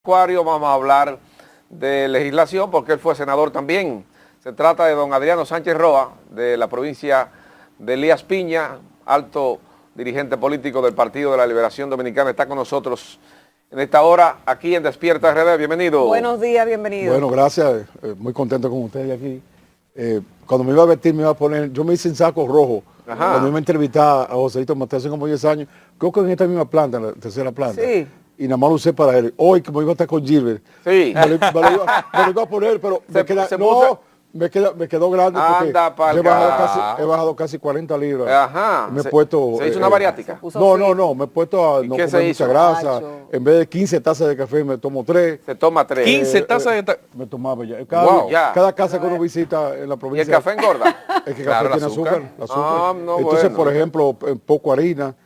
Acuario, vamos a hablar de legislación porque él fue senador también. Se trata de don Adriano Sánchez Roa, de la provincia de Elías Piña, alto dirigente político del Partido de la Liberación Dominicana. Está con nosotros en esta hora aquí en Despierta RD. Bienvenido. Buenos días, bienvenido. Bueno, gracias. Muy contento con ustedes aquí. Cuando me iba a vestir me iba a poner, yo me hice en saco rojo. Ajá. Cuando iba a entrevistar a Joséito Mateo hace como 10 años, creo que en esta misma planta, en la tercera planta. Sí. Y nada más lo usé para él. Hoy, como iba a estar con Gilbert, Sí. me lo iba a poner, pero me quedó grande porque Anda pa'l he bajado casi 40 libras. Ajá. Me he puesto... ¿Se hizo una bariátrica? No, me he puesto a ¿Y no qué comer se hizo? mucha grasa. Macho. En vez de 15 tazas de café, me tomo 3. Se toma 3. 15 tazas de Me tomaba ya. Wow, ya. Cada casa que uno visita en la ¿Y el provincia... café engorda? Es que Claro, café tiene el azúcar. azúcar. Ah, no, Entonces, bueno. por ejemplo, poco harina.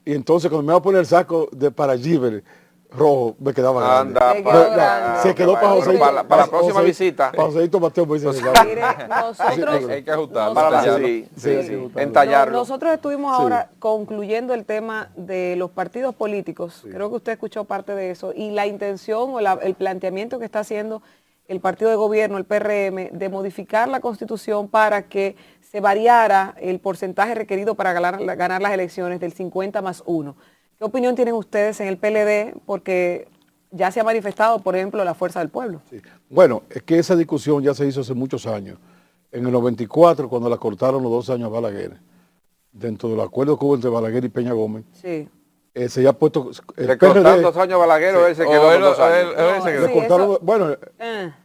Y entonces cuando me iba a poner el saco para Gilbert rojo, me quedaba grande. Anda, Se quedó grande. Se quedó para Joséito. Para la próxima visita. Para Joséito Mateo me dice, Mire, nosotros, Hay que ajustarlo. Para tallarlo. sí, Sí. entallarlo. nosotros estuvimos ahora concluyendo el tema de los partidos políticos. Creo que usted escuchó parte de eso. Y la intención o el planteamiento que está haciendo el partido de gobierno, el PRM, de modificar la Constitución para que se variara el porcentaje requerido para ganar las elecciones del 50+1. ¿Qué opinión tienen ustedes en el PLD? Porque ya se ha manifestado, por ejemplo, la Fuerza del Pueblo. Sí. Bueno, es que esa discusión ya se hizo hace muchos años. En el 94, cuando la cortaron los 2 años a Balaguer, dentro del acuerdo que hubo entre Balaguer y Peña Gómez, Sí. se había puesto... Le cortaron 2 años a Balaguer, él se quedó con 2 años. él se quedó. Le cortaron, eso- bueno, Ah,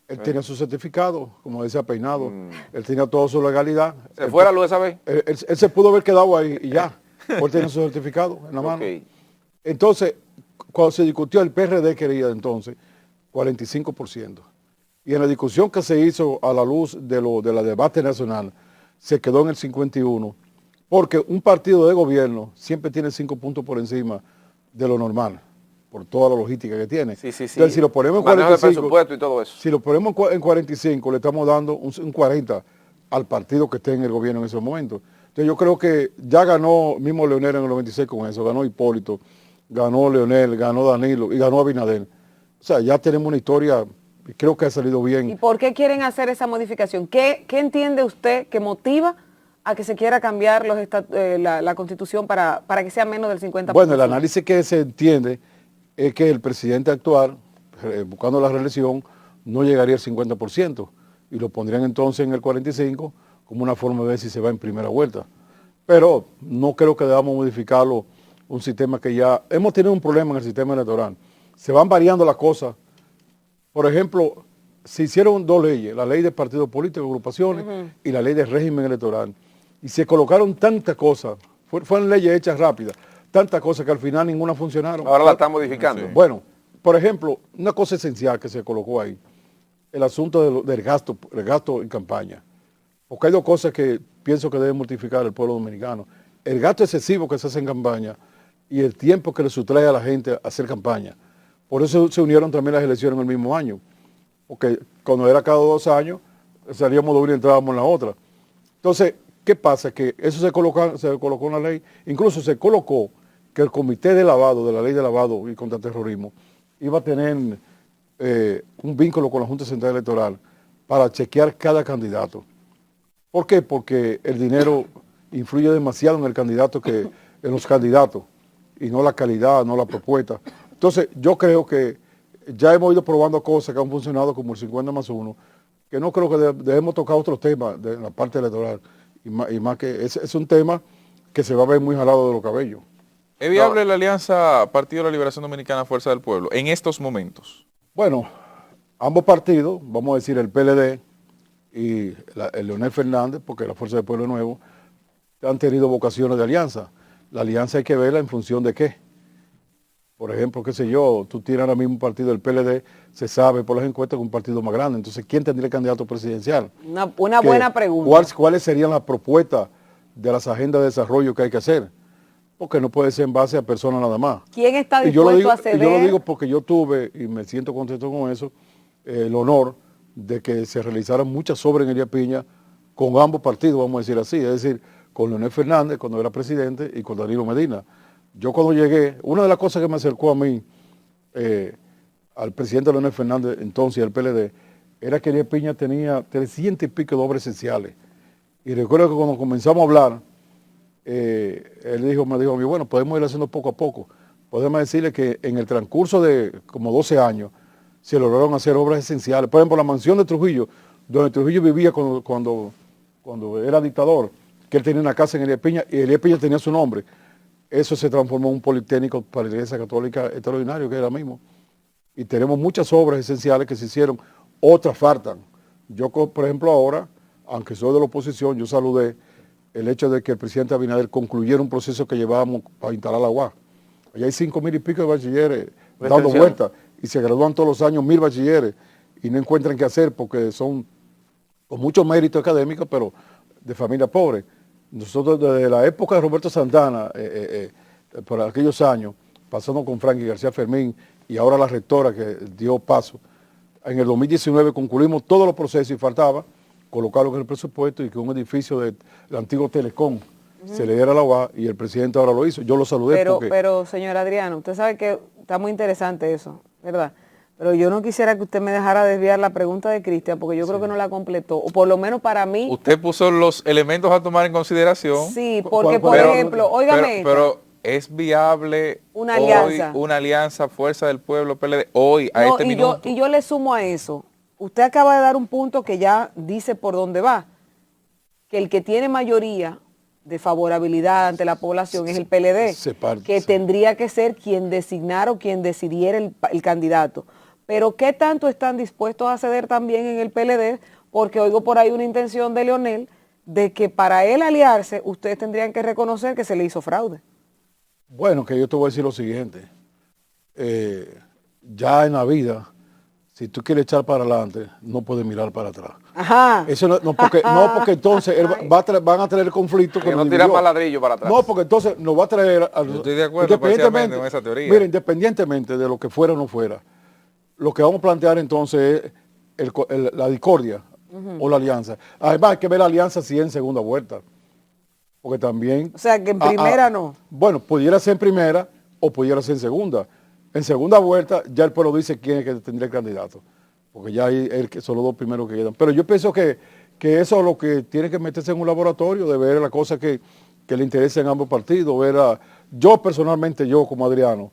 él tenía su certificado, como decía Peinado, él tenía toda su legalidad. ¿Se fue la luz esa vez? Él se pudo haber quedado ahí y ya, porque tenía su certificado en la mano. Ok. Entonces, cuando se discutió, el PRD quería entonces 45%. Y en la discusión que se hizo a la luz de la debate nacional, se quedó en el 51%, porque un partido de gobierno siempre tiene 5 puntos por encima de lo normal, por toda la logística que tiene. Sí. Entonces, si lo ponemos en Manejo de 45, presupuesto y todo eso. si lo ponemos en 45, le estamos dando un 40 al partido que esté en el gobierno en ese momento. Entonces yo creo que ya ganó mismo Leonel en el 96 con eso, ganó Hipólito, ganó Leonel, ganó Danilo y ganó Abinader. O sea, ya tenemos una historia, y creo que ha salido ¿Y bien. por qué quieren hacer esa modificación? ¿Qué entiende usted que motiva a que se quiera cambiar la Constitución para que sea menos del 50%? Bueno, el análisis que se entiende es que el presidente actual, buscando la reelección, no llegaría al 50% y lo pondrían entonces en el 45% como una forma de ver si se va en primera vuelta. Pero no creo que debamos modificarlo, un sistema que ya... Hemos tenido un problema en el sistema electoral. Se van variando las cosas. Por ejemplo, se hicieron 2 leyes, la ley de partidos políticos, agrupaciones, y la ley de régimen electoral. Y se colocaron tantas cosas, fueron leyes hechas rápidas, tantas cosas que al final ninguna funcionaron. Ahora la están modificando. Sí. Bueno, por ejemplo, una cosa esencial que se colocó ahí, el asunto del gasto en campaña. Porque hay 2 cosas que pienso que debe mortificar el pueblo dominicano. El gasto excesivo que se hace en campaña y el tiempo que le sustrae a la gente a hacer campaña. Por eso se unieron también las elecciones en el mismo año. Porque cuando era cada 2 años, salíamos de una y entrábamos en la otra. Entonces, ¿qué pasa? Que eso se colocó en la ley. Incluso se colocó que el comité de lavado, de la ley de lavado y contra terrorismo, iba a tener un vínculo con la Junta Central Electoral para chequear cada candidato. ¿Por qué? Porque el dinero influye demasiado en el candidato en los candidatos y no la calidad, no la propuesta. Entonces, yo creo que ya hemos ido probando cosas que han funcionado como el 50+1, que no creo que debemos tocar otros temas de la parte electoral. Y más que es un tema que se va a ver muy jalado de los cabellos. ¿Es viable la alianza Partido de la Liberación Dominicana Fuerza del Pueblo en estos momentos? Bueno, ambos partidos, vamos a decir el PLD y el Leonel Fernández, porque la Fuerza del Pueblo Nuevo, han tenido vocaciones de alianza. La alianza hay que verla en función de qué. Por ejemplo, qué sé yo, tú tienes ahora mismo un partido del PLD, se sabe por las encuestas que es un partido más grande. Entonces, ¿quién tendría el candidato presidencial? Una buena pregunta. ¿Cuáles serían las propuestas de las agendas de desarrollo que hay que hacer? Porque no puede ser en base a personas nada más. ¿Quién está Y yo lo dispuesto digo, a ceder? yo lo digo porque yo tuve, y me siento contento con eso, el honor de que se realizaran muchas obras en Elías Piña con ambos partidos, vamos a decir así, es decir, con Leonel Fernández cuando era presidente y con Danilo Medina. Yo cuando llegué, una de las cosas que me acercó a mí al presidente Leonel Fernández, entonces del PLD, era que Elías Piña tenía 300 y pico de obras esenciales. Y recuerdo que cuando comenzamos a hablar, él me dijo, bueno, podemos ir haciendo poco a poco. Podemos decirle que en el transcurso de como 12 años se lograron hacer obras esenciales. Por ejemplo, la mansión de Trujillo, donde Trujillo vivía cuando era dictador, que él tenía una casa en Elías Piña, y Elías Piña tenía su nombre. Eso se transformó en un politécnico para la Iglesia Católica extraordinario, que era mismo. Y tenemos muchas obras esenciales que se hicieron, otras faltan. Yo, por ejemplo, ahora, aunque soy de la oposición, yo saludé el hecho de que el presidente Abinader concluyera un proceso que llevábamos para instalar la UAS. Allá hay 5,000 y pico de bachilleres dando vueltas, y se gradúan todos los años 1,000 bachilleres, y no encuentran qué hacer porque son con mucho mérito académico, pero de familia pobre. Nosotros desde la época de Roberto Santana, por aquellos años, pasando con Frankie García Fermín y ahora la rectora que dio paso, en el 2019 concluimos todos los procesos y faltaba colocarlo en el presupuesto y que un edificio del antiguo Telecom se le diera la UAS, y el presidente ahora lo hizo. Yo lo saludé pero señor Adriano, usted sabe que está muy interesante eso, ¿verdad? Pero yo no quisiera que usted me dejara desviar la pregunta de Cristian, porque yo creo que no la completó, o por lo menos para mí. Usted puso los elementos a tomar en consideración. Sí, porque por ejemplo, óigame. Pero es viable una alianza. Hoy una alianza Fuerza del Pueblo PLD hoy a este minuto. Y yo le sumo a eso. Usted acaba de dar un punto que ya dice por dónde va, que el que tiene mayoría de favorabilidad ante la población es el PLD, que tendría que ser quien designara o quien decidiera el candidato. Pero ¿qué tanto están dispuestos a ceder también en el PLD? Porque oigo por ahí una intención de Leonel de que para él aliarse, ustedes tendrían que reconocer que se le hizo fraude. Bueno, que yo te voy a decir lo siguiente. Ya en la vida, si tú quieres echar para adelante, no puedes mirar para atrás. Ajá. Eso no porque entonces van a traer conflictos. Que no tiran más ladrillo para atrás. No, porque entonces nos va a traer... Yo estoy de acuerdo parcialmente con esa teoría. Mira, independientemente de lo que fuera o no fuera, lo que vamos a plantear entonces es la discordia o la alianza. Además hay que ver la alianza si es en segunda vuelta. Porque también... O sea, que en primera no. Bueno, pudiera ser en primera o pudiera ser en segunda. En segunda vuelta ya el pueblo dice quién es que tendría el candidato. Porque ya hay son los dos primeros que quedan. Pero yo pienso que eso es lo que tiene que meterse en un laboratorio, de ver las cosas que le interesen a ambos partidos. Yo personalmente, yo como Adriano,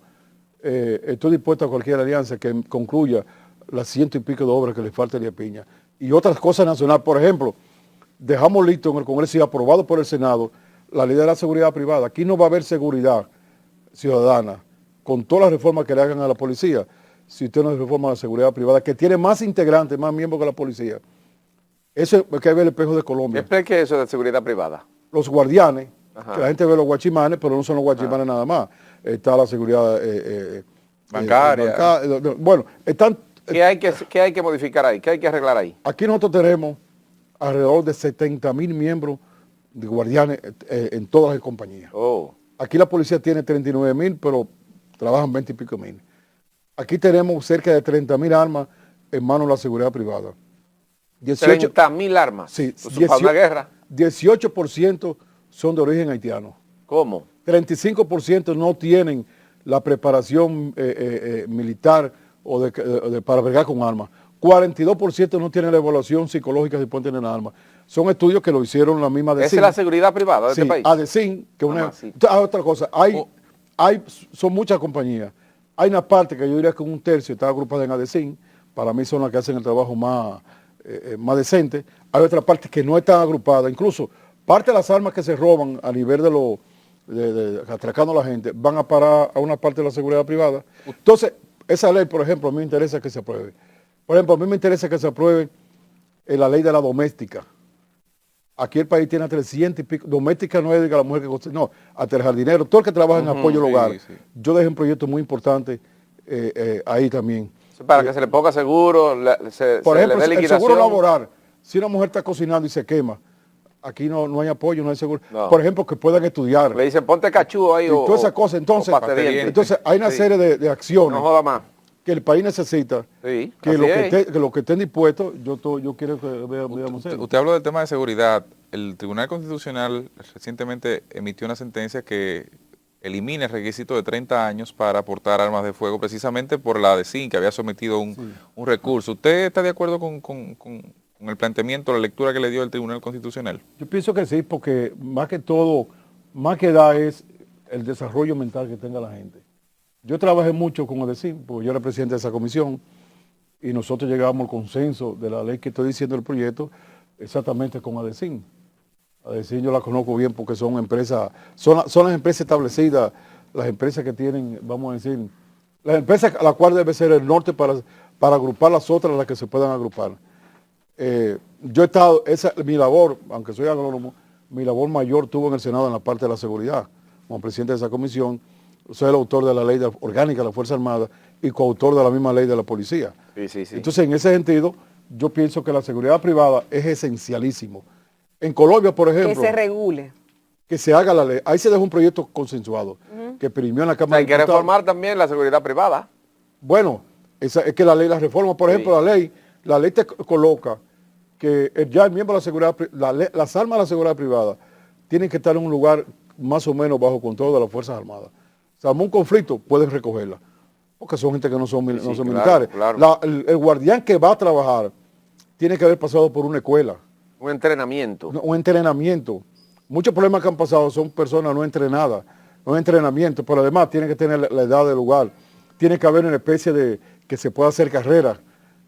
estoy dispuesto a cualquier alianza que concluya las 100 y pico de obras que le falta a Elías Piña. Y otras cosas nacionales, por ejemplo, dejamos listo en el Congreso y aprobado por el Senado la ley de la seguridad privada. Aquí no va a haber seguridad ciudadana con todas las reformas que le hagan a la policía si usted no reforma la seguridad privada, que tiene más integrantes, más miembros que la policía. Eso es que hay que ver el espejo de Colombia. Explique eso de seguridad privada. Los guardianes, Ajá. que la gente ve los guachimanes, pero no son los guachimanes nada más. Está la seguridad bancaria. Bueno, están... ¿Qué hay que modificar ahí? ¿Qué hay que arreglar ahí? Aquí nosotros tenemos alrededor de 70,000 miembros de guardianes en todas las compañías. Oh. Aquí la policía tiene 39,000, pero trabajan 20 y pico mil. Aquí tenemos cerca de 30,000 armas en manos de la seguridad privada. 30,000 armas. Sí, ¿Para una guerra? 18% son de origen haitiano. ¿Cómo? 35% no tienen la preparación militar o para bregar con armas. 42% no tienen la evaluación psicológica si pueden tener armas. Son estudios que lo hicieron la misma ADECIN. ¿Esa es la seguridad privada de este país? ADECIN, que otra cosa, son muchas compañías. Hay una parte que yo diría que un tercio está agrupada en ADECIN, para mí son las que hacen el trabajo más decente. Hay otra parte que no está agrupada, incluso parte de las armas que se roban a nivel de atracando a la gente, van a parar a una parte de la seguridad privada. Entonces, esa ley, por ejemplo, a mí me interesa que se apruebe. Por ejemplo, a mí me interesa que se apruebe la ley de la doméstica. Aquí el país tiene 300 y pico. Doméstica no es de la mujer que construye, no, hasta el jardinero, todo el que trabaja en apoyo al hogar. Sí. Yo dejé un proyecto muy importante ahí también. Para que se le ponga seguro, por ejemplo, el seguro laboral. Si una mujer está cocinando y se quema, aquí no hay apoyo, no hay seguro. No. Por ejemplo, que puedan estudiar. Le dicen, ponte cachú ahí o todas esas cosas. Entonces hay una serie de acciones. No joda más. Que el país necesita, sí, que lo que estén dispuestos, yo quiero que veamos eso. Usted habló del tema de seguridad. El Tribunal Constitucional recientemente emitió una sentencia que elimine el requisito de 30 años para portar armas de fuego, precisamente por la ADECIN, que había sometido un recurso. ¿Usted está de acuerdo con el planteamiento, la lectura que le dio el Tribunal Constitucional? Yo pienso que sí, porque más que todo, más que da es el desarrollo mental que tenga la gente. Yo trabajé mucho con ADECIN, porque yo era presidente de esa comisión, y nosotros llegamos al consenso de la ley que estoy diciendo del proyecto, exactamente con ADECIN. ADECIN yo la conozco bien porque son empresas, son las empresas establecidas, las empresas que tienen, vamos a decir, las empresas a las cuales debe ser el norte para agrupar las otras, las que se puedan agrupar. Yo he estado, mi labor, aunque soy agrónomo, mi labor mayor tuvo en el Senado en la parte de la seguridad. Como presidente de esa comisión, soy el autor de la ley orgánica de la Fuerza Armada y coautor de la misma ley de la policía. Sí. Entonces, en ese sentido, yo pienso que la seguridad privada es esencialísimo. En Colombia, por ejemplo, Que se regule. que se haga la ley. Ahí se dejó un proyecto consensuado que primió en la Cámara Hay de que Diputados. reformar también la seguridad privada. Bueno, es que la ley la reforma. Por ejemplo, la ley te coloca que ya el miembro de la seguridad, las armas de la seguridad privada tienen que estar en un lugar más o menos bajo control de las Fuerzas Armadas. O sea, un conflicto, pueden recogerla, porque son gente que no son militares. Claro. El guardián que va a trabajar tiene que haber pasado por una escuela. Un entrenamiento. Un entrenamiento. Muchos problemas que han pasado son personas no entrenadas, no hay entrenamiento, pero además tiene que tener la edad del lugar. Tiene que haber una especie de que se pueda hacer carrera,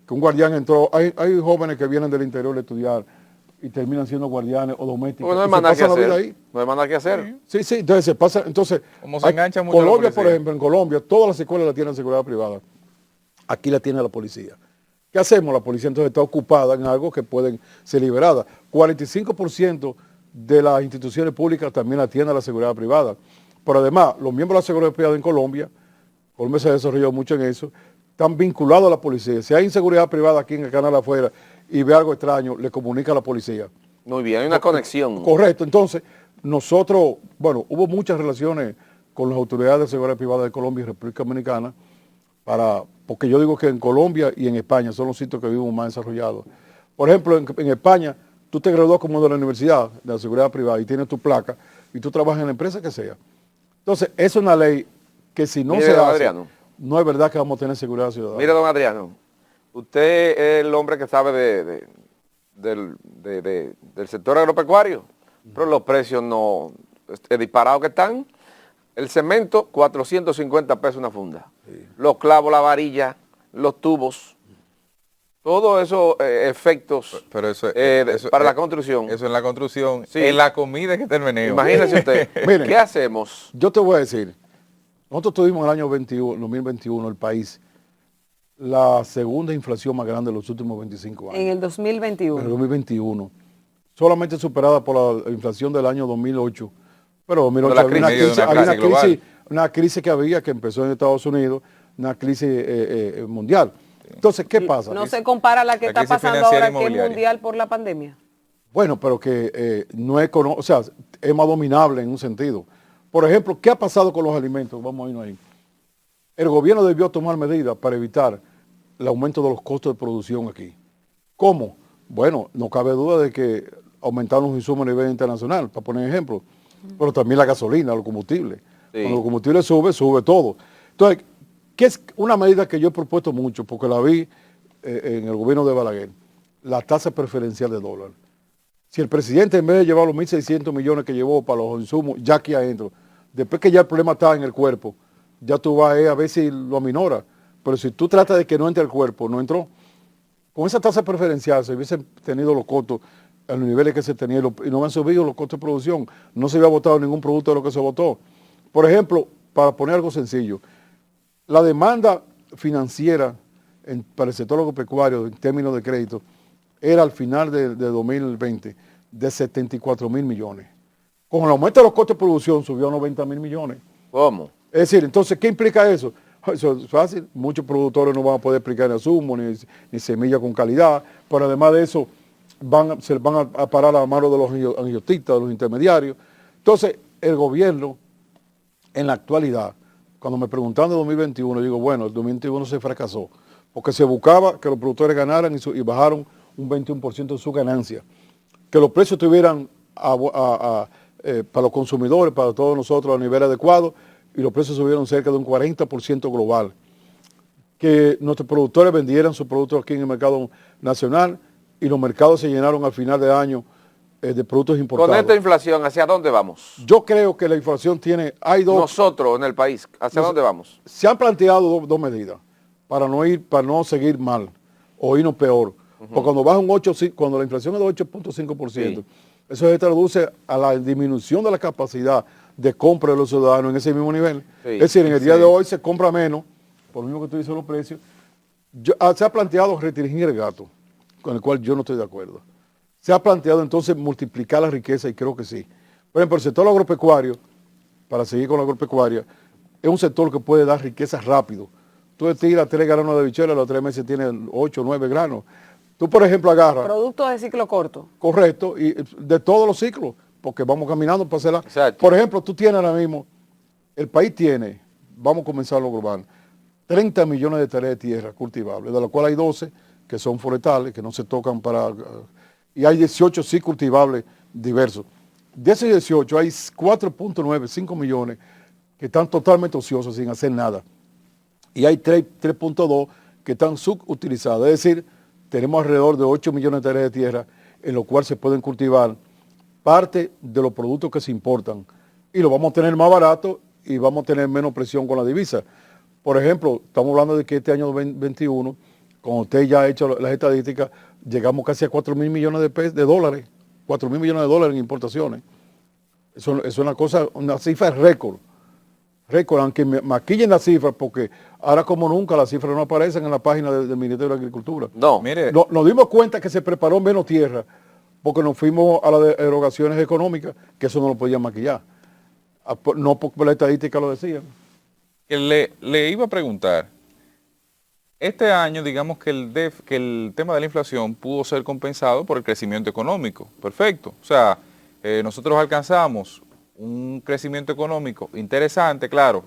que un guardián entró. Hay jóvenes que vienen del interior a estudiar y terminan siendo guardianes o domésticos. Porque no hay y más nada que pasan la vida hacer. ahí. No hay más nada que hacer. Sí, entonces se pasa, Como se engancha mucho la Colombia, policía. por ejemplo, en Colombia, todas las escuelas la tienen seguridad privada. Aquí la tiene la policía. ¿Qué hacemos? La policía entonces está ocupada en algo que pueden ser liberadas. 45% de las instituciones públicas también la tiene la seguridad privada. Pero además, los miembros de la seguridad privada en Colombia se ha desarrollado mucho en eso, están vinculados a la policía. Si hay inseguridad privada aquí en el canal afuera y ve algo extraño, le comunica a la policía. Muy bien, hay una conexión. Correcto. Entonces, nosotros, hubo muchas relaciones con las autoridades de seguridad privada de Colombia y República Dominicana, porque yo digo que en Colombia y en España son los sitios que vivimos más desarrollados. Por ejemplo, en España, tú te gradúas como de la universidad de la seguridad privada y tienes tu placa y tú trabajas en la empresa que sea. Entonces, es una ley que si no Mire, se don hace, Adriano. no es verdad que vamos a tener seguridad ciudadana. Mire, don Adriano, usted es el hombre que sabe del sector agropecuario, pero los precios no, disparados que están. El cemento, 450 pesos una funda. Sí. Los clavos, la varilla, los tubos, todos esos efectos pero eso, para la construcción. Eso en la construcción, sí. En la comida que está el meneo. Imagínese usted, Miren, ¿qué hacemos? Yo te voy a decir, nosotros tuvimos en el año 2021, el país, la segunda inflación más grande de los últimos 25 años. En el 2021. En el 2021. Solamente superada por la inflación del año 2008. Pero 2008 había una crisis que había, que empezó en Estados Unidos, una crisis mundial. Entonces, ¿qué pasa? No se compara a la que está pasando ahora, que es mundial por la pandemia. Bueno, pero que no es, o sea, es más dominable en un sentido. Por ejemplo, ¿qué ha pasado con los alimentos? Vamos a irnos ahí. El gobierno debió tomar medidas para evitar el aumento de los costos de producción aquí. ¿Cómo? Bueno, no cabe duda de que aumentaron los insumos a nivel internacional, para poner ejemplo, pero también la gasolina, los combustibles. Sí. Cuando los combustibles sube todo. Entonces, ¿qué es una medida que yo he propuesto mucho? Porque la vi en el gobierno de Balaguer, la tasa preferencial de dólar. Si el presidente, en vez de llevar los 1.600 millones que llevó para los insumos, ya aquí adentro, después que ya el problema está en el cuerpo, ya tú vas a ver si lo aminora. Pero si tú tratas de que no entre al cuerpo, no entró. Con esa tasa preferencial se hubiesen tenido los costos a los niveles que se tenían y no han subido los costos de producción. No se había votado ningún producto de lo que se votó. Por ejemplo, para poner algo sencillo, la demanda financiera para el sector agropecuario en términos de crédito era al final de 2020 de 74.000 millones. Con el aumento de los costos de producción subió a 90.000 millones. ¿Cómo? Es decir, entonces, ¿qué implica eso? Eso es fácil. Muchos productores no van a poder aplicar insumos ni semilla con calidad, pero además de eso se van a parar a la mano de los angiotistas, de los intermediarios. Entonces, el gobierno, en la actualidad, cuando me preguntan de 2021, digo, bueno, el 2021 se fracasó, porque se buscaba que los productores ganaran y bajaron un 21% de su ganancia, que los precios estuvieran para los consumidores, para todos nosotros a nivel adecuado, y los precios subieron cerca de un 40% global. Que nuestros productores vendieran sus productos aquí en el mercado nacional y los mercados se llenaron al final de año de productos importados. Con esta inflación, ¿hacia dónde vamos? Yo creo que la inflación hay dos. Nosotros en el país, ¿hacia dónde vamos? Se han planteado dos medidas para no seguir mal o irnos peor. Porque cuando baja cuando la inflación es de 8.5%, Sí. eso se traduce a la disminución de la capacidad de compra de los ciudadanos en ese mismo nivel. Sí. Es decir, en el día de hoy se compra menos, por lo mismo que tú dices los precios. Se ha planteado restringir el gasto, con el cual yo no estoy de acuerdo. Se ha planteado entonces multiplicar la riqueza y creo que sí. Por ejemplo, el sector agropecuario, para seguir con la agropecuaria, es un sector que puede dar riqueza rápido. Tú le tiras 3 granos de habichuela, a los 3 meses tienes 8 o 9 granos. Tú, por ejemplo, agarras, Productos de ciclo corto. correcto, y de todos los ciclos, porque vamos caminando para hacerla. Exacto. Por ejemplo, tú tienes ahora mismo, el país tiene, vamos a comenzar lo global, 30 millones de hectáreas de tierra cultivables, de las cuales hay 12 que son forestales, que no se tocan y hay 18 sí cultivables diversos. De esos 18 hay 4.9, 5 millones que están totalmente ociosos sin hacer nada. Y hay 3.2 que están subutilizadas. Es decir, tenemos alrededor de 8 millones de hectáreas de tierra en lo cual se pueden cultivar parte de los productos que se importan. Y lo vamos a tener más barato y vamos a tener menos presión con la divisa. Por ejemplo, estamos hablando de que este año 2021, como usted ya ha hecho las estadísticas, llegamos casi a 4.000 millones de dólares, 4.000 millones de dólares en importaciones. Eso es una cifra récord, aunque maquillen las cifras, porque ahora como nunca las cifras no aparecen en la página del Ministerio de Agricultura. No. Mire, Nos dimos cuenta que se preparó menos tierra, porque nos fuimos a las erogaciones económicas, que eso no lo podían maquillar. No porque la estadística lo decía. que le iba a preguntar, este año digamos que el tema de la inflación pudo ser compensado por el crecimiento económico, perfecto, o sea, nosotros alcanzamos un crecimiento económico interesante, claro,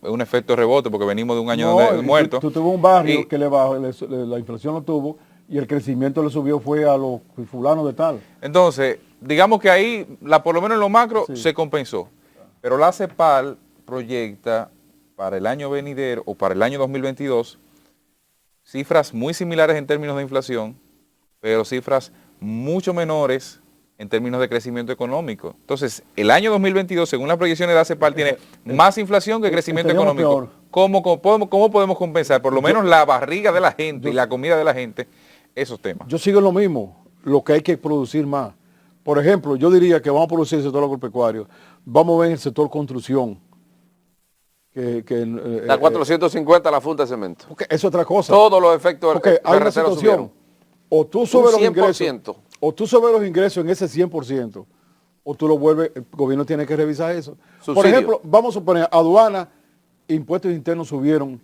es un efecto de rebote porque venimos de un año de muertos. Tú tuvo un barrio que le bajó, la inflación lo tuvo y el crecimiento le subió fue a los fulanos de tal. Entonces, digamos que ahí, por lo menos en lo macro, Sí. se compensó. Pero la CEPAL proyecta para el año venidero o para el año 2022 cifras muy similares en términos de inflación, pero cifras mucho menores en términos de crecimiento económico. Entonces, el año 2022, según las proyecciones de la CEPAL, tiene más inflación que crecimiento estaríamos económico. peor. ¿Cómo podemos compensar, por lo menos la barriga de la gente y la comida de la gente, esos temas? Yo sigo en lo mismo, lo que hay que producir más. Por ejemplo, yo diría que vamos a producir el sector agropecuario, vamos a ver el sector construcción. La 450 la funda de cemento. Porque es otra cosa. Todos los efectos Porque hay una carreteros situación, subieron. o tú subes los 100%. ingresos, o tú subes los ingresos en ese 100%, o tú lo vuelves, el gobierno tiene que revisar eso. Por Subsidio. ejemplo, vamos a suponer, aduana, impuestos internos subieron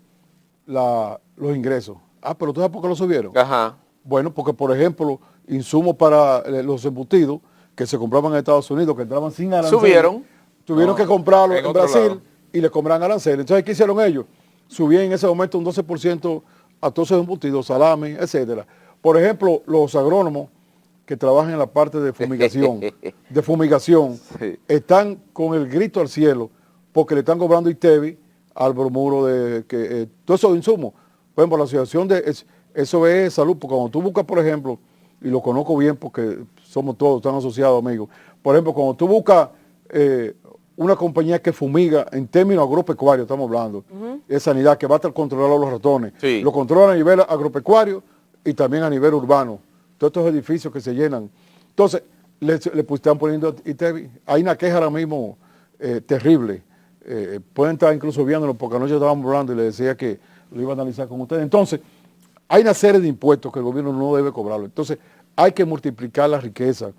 los ingresos. Ah, pero ¿tú sabes por qué lo subieron? Ajá. Bueno, porque por ejemplo, insumos para los embutidos que se compraban en Estados Unidos, que entraban sin arancel, Subieron. tuvieron que comprarlo en en otro Brasil lado. y le compraban arancel. Entonces, ¿qué hicieron ellos? Subían en ese momento un 12% a todos esos embutidos, salami, etcétera. Por ejemplo, los agrónomos que trabajan en la parte de fumigación, Sí. están con el grito al cielo porque le están cobrando ITEVI al bromuro de todos esos insumos. Por ejemplo, la asociación eso es salud, porque cuando tú buscas, por ejemplo, y lo conozco bien porque somos todos, están asociados, amigos. Por ejemplo, cuando tú buscas una compañía que fumiga en términos agropecuarios, estamos hablando, es Sanidad, que va a estar controlando los ratones. Sí. Lo controlan a nivel agropecuario y también a nivel urbano. Todos estos edificios que se llenan. Entonces, le están poniendo ITEVI. Hay una queja ahora mismo terrible. Pueden estar incluso viéndolo porque anoche estábamos hablando y le decía que lo iba a analizar con ustedes. Entonces, hay una serie de impuestos que el gobierno no debe cobrarlo. Entonces, hay que multiplicar la riqueza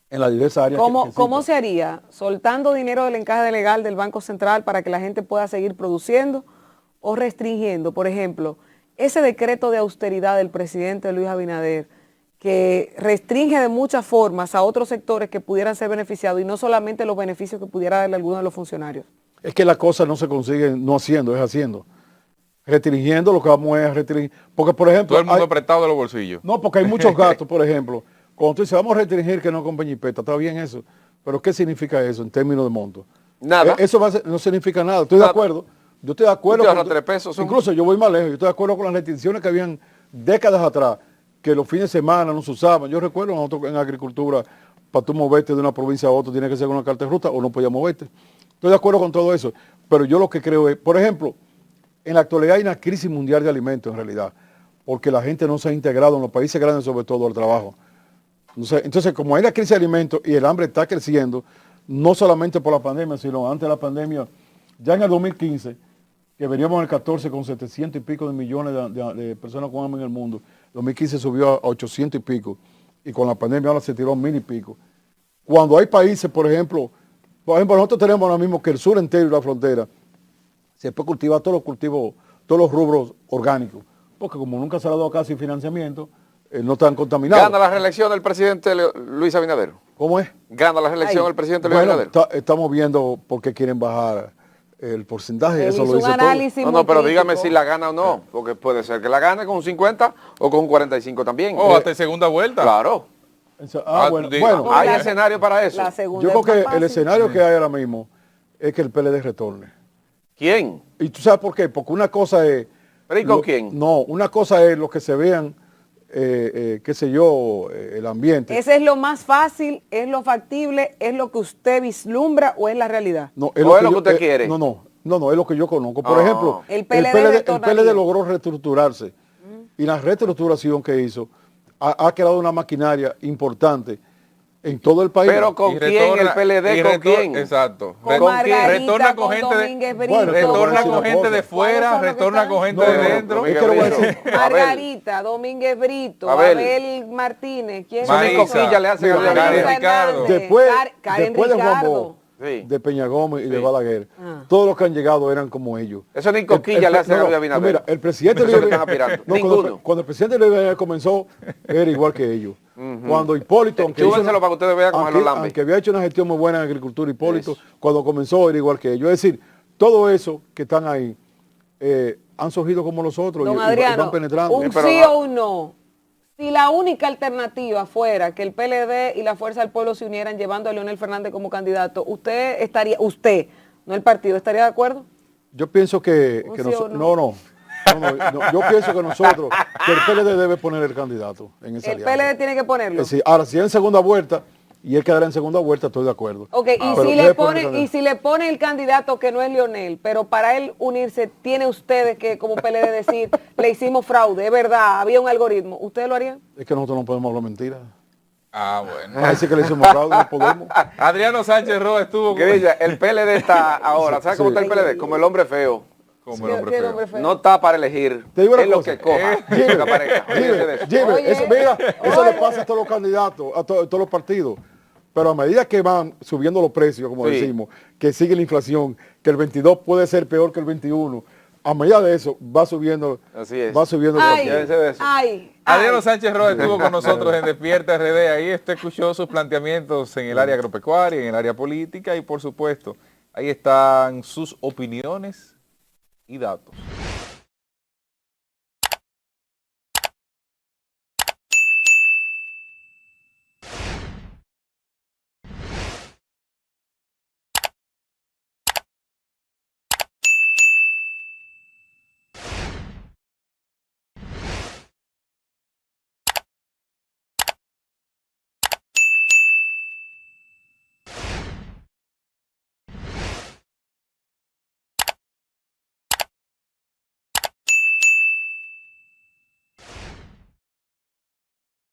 en las diversas áreas. ¿Cómo se haría? ¿Soltando dinero del encaje legal del Banco Central para que la gente pueda seguir produciendo o restringiendo? Por ejemplo, ese decreto de austeridad del presidente Luis Abinader, que restringe de muchas formas a otros sectores que pudieran ser beneficiados y no solamente los beneficios que pudiera darle alguno de los funcionarios. Es que las cosas no se consiguen no haciendo, es haciendo. Restringiendo lo que vamos a restringir. Porque, por ejemplo... Todo el mundo apretado de los bolsillos. No, porque hay muchos gastos, por ejemplo. Cuando tú dices, vamos a restringir que no compre jipeta, está bien eso. Pero ¿qué significa eso en términos de monto? Nada. Eso no significa nada. Estoy de Nada. acuerdo. Yo estoy de acuerdo. Usted ahorra 3 pesos, son- Incluso yo voy más lejos. Yo estoy de acuerdo con las restricciones que habían décadas atrás, que los fines de semana no se usaban. Yo recuerdo nosotros en agricultura, para tú moverte de una provincia a otra, tiene que ser con una carta de ruta o no podías moverte. Estoy de acuerdo con todo eso. Pero yo lo que creo es, por ejemplo, en la actualidad hay una crisis mundial de alimentos en realidad, porque la gente no se ha integrado en los países grandes, sobre todo al trabajo. Entonces, como hay una crisis de alimentos y el hambre está creciendo, no solamente por la pandemia, sino antes de la pandemia, ya en el 2015, que veníamos en el 14 con 700 y pico de millones de personas con hambre en el mundo, 2015 subió a 800 y pico, y con la pandemia ahora se tiró a 1000 y pico. Cuando hay países, por ejemplo, nosotros tenemos ahora mismo que el sur entero y la frontera, se puede cultivar todos los cultivos, todos los rubros orgánicos, porque como nunca se ha dado casi financiamiento, no están contaminados. ¿Gana la reelección del presidente Luis Abinader? ¿Cómo es? ¿Gana la reelección el presidente Luis Bueno, Abinader? estamos viendo por qué quieren bajar el porcentaje, Él eso hizo lo un dice análisis No, muy pero dígame crítico. si la gana o no, porque puede ser que la gane con un 50 o con un 45 también. O hasta en segunda vuelta. Claro, todo. Bueno, hay la- escenario para eso. La segunda Yo creo es más que el fácil. escenario que hay ahora mismo es que el PLD retorne. ¿Quién? ¿Y tú sabes por qué? Porque una cosa es... ¿Pero y con quién? No, una cosa es lo que se vean, qué sé yo, el ambiente. ¿Ese es lo más fácil? ¿Es lo factible? ¿Es lo que usted vislumbra o es la realidad? No, ¿O es lo que usted quiere? No, es lo que yo conozco. Por Ah. ejemplo, El PLD retornaría. logró reestructurarse y la reestructuración que hizo ha creado una maquinaria importante en todo el país. Pero ¿con Y quién el retorna- PLD? y ¿Con retor- quién? Exacto. Con ¿Con Margarita, quién? Retorna con con gente de- Domínguez Bueno, Brito. te voy a Retorna decir con una gente cosa. de fuera, ¿Cuáles son los que retorna están? con gente No, de no, dentro. es que lo voy a decir. Margarita, Domínguez Brito, Abel. Abel Martínez, ¿quién Son Marisa. ni cosquillas le hacen Mira, a Luis Karen Abinader. Ricardo. Después de Juan Bo, Sí. de Peña Gómez y de Balaguer, Ah. todos los que han llegado eran como ellos. Eso ni cosquillas le hacen a Luis Abinader. Mira, el presidente Esos Luis que están aspirando. no, Ninguno. cuando el presidente Luis Abinader comenzó, era igual que ellos. Cuando Hipólito, aunque, Chúbenselo para que ustedes vean cómo se lo aunque, lambe. aunque había hecho una gestión muy buena en agricultura, Hipólito, Eso. cuando comenzó era igual que ellos. Es decir, todo eso que están ahí han surgido como los otros Don y Adriano, van penetrando. un Pero sí no- o un no. Si la única alternativa fuera que el PLD y la Fuerza del Pueblo se unieran llevando a Leonel Fernández como candidato, usted, no el partido, ¿estaría de acuerdo? Yo pienso que, ¿Un que sí o no, yo pienso que nosotros, que el PLD debe poner el candidato en esa El alianza. PLD tiene que ponerlo. Es decir, ahora, si es en segunda vuelta y él quedará en segunda vuelta, estoy de acuerdo. Ok, y Pero si, debe le poner el pone, y candidato. si le pone el candidato que no es Leonel, pero para él unirse, tiene ustedes que como PLD decir, le hicimos fraude, es verdad, había un algoritmo, ¿ustedes lo harían? Es que nosotros no podemos hablar mentiras. Ah, bueno. Para decir que le hicimos fraude, no podemos. Adriano Sánchez Roa estuvo ¿Qué dice? El PLD está ahora, ¿sabes cómo está el PLD? Como el hombre feo. como el hombre ¿Qué feo. nombre feo? No está para elegir, Te digo una es lo cosa. que coja. Jimmy, lo que aparezca. Olvídese de eso. Jimmy, Oye, eso le oye. pasa a todos los candidatos, a todos los partidos. Pero a medida que van subiendo los precios, como Sí. decimos, que sigue la inflación, que el 22 puede ser peor que el 21, a medida de eso va subiendo, Así es. va subiendo. el Ay, partido. Llévense de eso. ay, Adriano ay. Sánchez Roa estuvo con nosotros en Despierta RD. Ahí usted escuchó sus planteamientos en el área agropecuaria, en el área política y por supuesto, ahí están sus opiniones y datos.